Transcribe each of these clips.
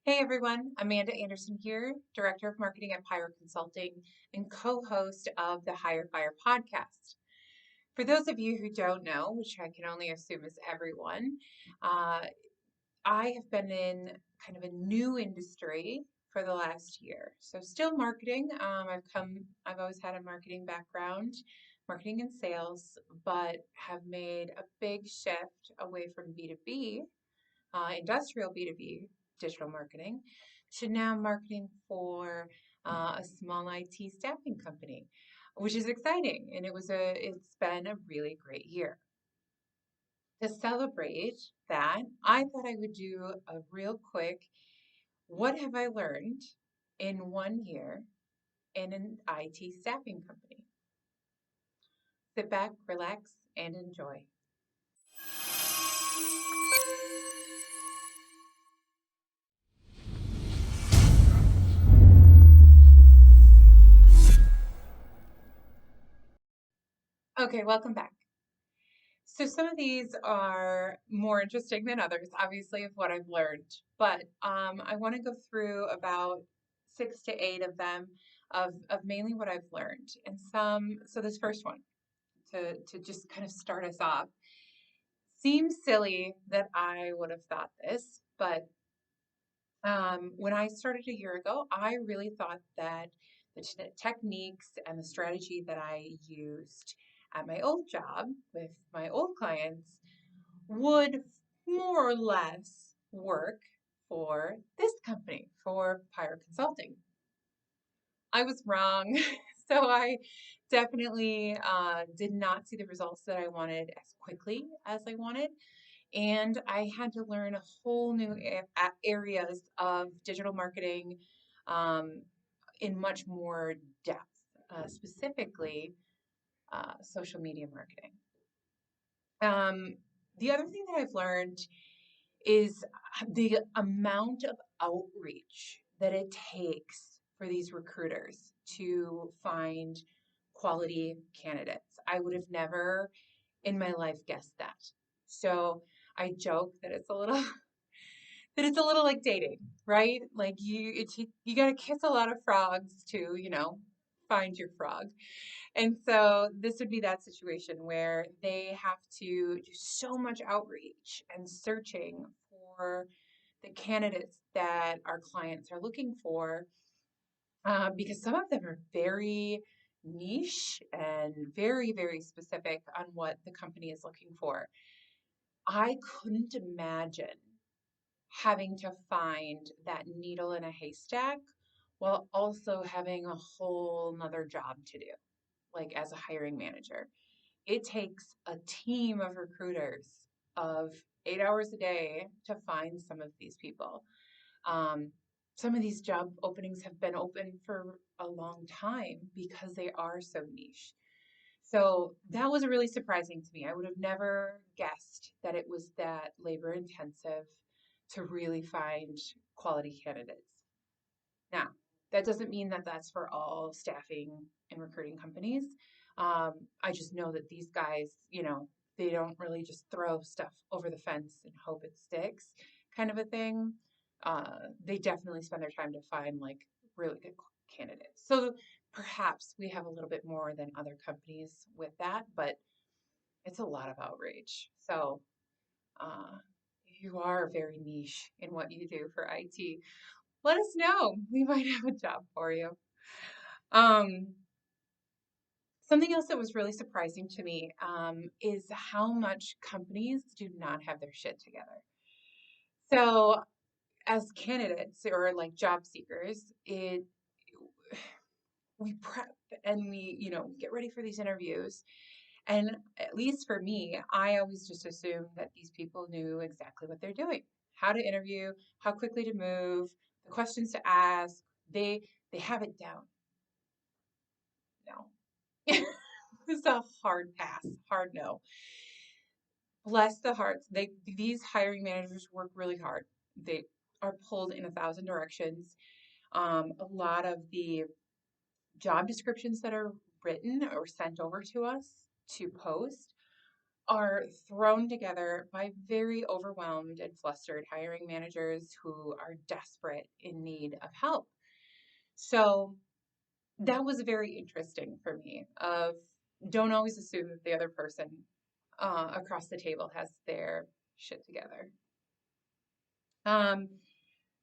Hey everyone, Amanda Anderson here, Director of Marketing at Pira Consulting and co-host of the Hire Fire podcast. For those of you who don't know, which I can only assume is everyone, uh, I have been in kind of a new industry for the last year. So still marketing. I've always had a marketing background, marketing and sales, but have made a big shift away from B2B, industrial B2B digital marketing, to now marketing for a small IT staffing company, which is exciting. And it's been a really great year. To celebrate that, I thought I would do a real quick what have I learned in 1 year in an IT staffing company? Sit back, relax, and enjoy. Okay, welcome back. So some of these are more interesting than others, obviously, of what I've learned. But I want to go through about 6 to 8 of them of mainly what I've learned. And so this first one, to just kind of start us off, seems silly that I would have thought this, but when I started a year ago, I really thought that the techniques and the strategy that I used at my old job with my old clients would more or less work for this company, for Pyro Consulting. I was wrong. So I definitely did not see the results that I wanted as quickly as I wanted. And I had to learn a whole new areas of digital marketing um, in much more depth, specifically social media marketing. The other thing that I've learned is the amount of outreach that it takes for these recruiters to find quality candidates. I would have never in my life guessed that. So I joke that it's a little that it's a little like dating, right? Like you got to kiss a lot of frogs to, find your frog. And so this would be that situation where they have to do so much outreach and searching for the candidates that our clients are looking for, because some of them are very niche and very, very specific on what the company is looking for. I couldn't imagine having to find that needle in a haystack while also having a whole nother job to do, like as a hiring manager. It takes a team of recruiters of 8 hours a day to find some of these people. Um, some of these job openings have been open for a long time because they are so niche. So that was really surprising to me. I would have never guessed that it was that labor intensive to really find quality candidates. Now, that doesn't mean that that's for all staffing and recruiting companies. I just know that these guys, they don't really just throw stuff over the fence and hope it sticks, kind of a thing. They definitely spend their time to find like really good candidates. So perhaps we have a little bit more than other companies with that, but it's a lot of outreach. So uh, you are very niche in what you do for IT. Let us know. We might have a job for you. Um, Something else that was really surprising to me is how much companies do not have their shit together. So, as candidates or like job seekers, we prep and we get ready for these interviews. And at least for me, I always just assumed that these people knew exactly what they're doing, how to interview, how quickly to move, the questions to ask. They have it down. No. It's a hard pass, hard no. Bless the hearts. These hiring managers work really hard. They are pulled in 1,000 directions. A lot of the job descriptions that are written or sent over to us to post are thrown together by very overwhelmed and flustered hiring managers who are desperate in need of help. So that was very interesting for me of don't always assume that the other person across the table has their shit together. Um,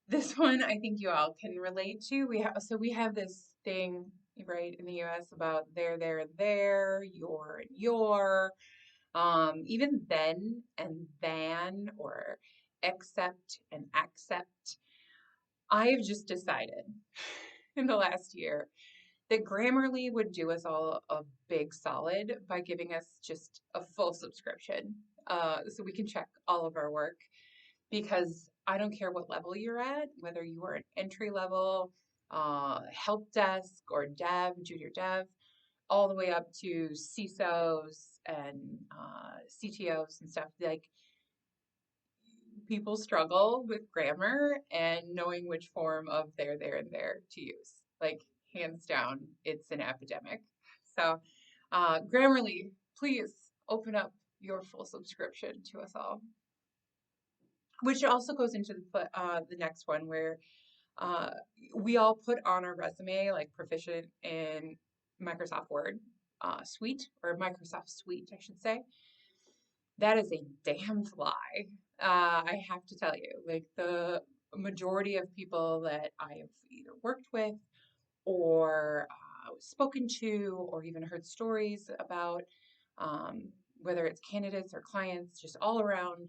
this one I think you all can relate to. We have this thing right in the US about there, your, even then and than or accept and accept. I've just decided in the last year that Grammarly would do us all a big solid by giving us just a full subscription, so we can check all of our work. Because I don't care what level you're at, whether you are an entry level, help desk or dev, junior dev, all the way up to CISOs and CTOs and stuff. Like, people struggle with grammar and knowing which form of there, and there to use. Like, hands down, it's an epidemic. So, Grammarly, please open up your full subscription to us all. Which also goes into the next one where we all put on our resume like proficient in Microsoft Word suite, or Microsoft Suite, I should say. That is a damned lie. I have to tell you, like, the majority of people that I have either worked with or spoken to or even heard stories about, whether it's candidates or clients, just all around,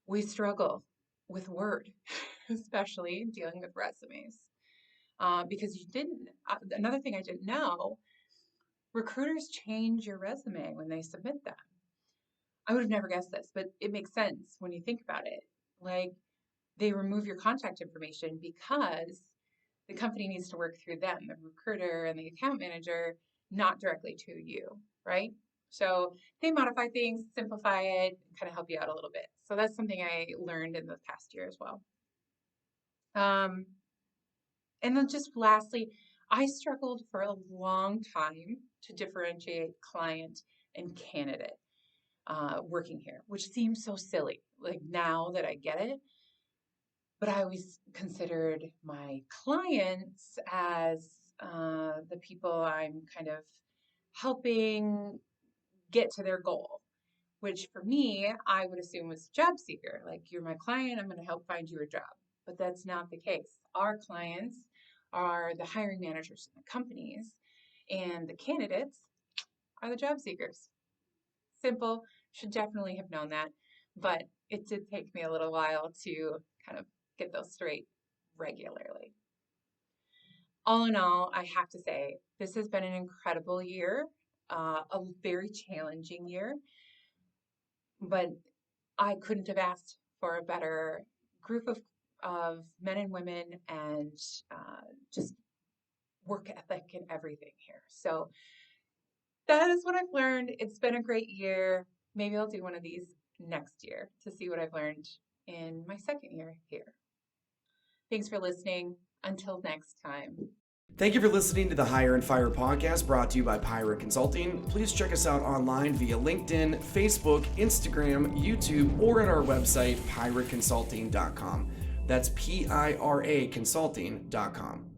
we struggle with Word, especially dealing with resumes. Because another thing I didn't know, recruiters change your resume when they submit them. I would have never guessed this, but it makes sense when you think about it. Like, they remove your contact information because the company needs to work through them, the recruiter and the account manager, not directly to you, right? So they modify things, simplify it, kind of help you out a little bit. So that's something I learned in the past year as well. And then just lastly, I struggled for a long time to differentiate client and candidate working here, which seems so silly, like, now that I get it. But I always considered my clients as the people I'm kind of helping get to their goal, which for me, I would assume was job seeker. Like, you're my client, I'm going to help find you a job. But that's not the case. Our clients are the hiring managers in the companies, and the candidates are the job seekers. Simple, should definitely have known that, but it did take me a little while to kind of get those straight regularly. All in all, I have to say, this has been an incredible year, a very challenging year, but I couldn't have asked for a better group of men and women, and just work ethic and everything here. So that is what I've learned. It's been a great year. Maybe I'll do one of these next year to see what I've learned in my second year here. Thanks for listening. Until next time. Thank you for listening to the Hire and Fire podcast, brought to you by Pira Consulting. Please check us out online via LinkedIn, Facebook, Instagram, YouTube, or at our website, piraconsulting.com. That's PIRA consulting.com.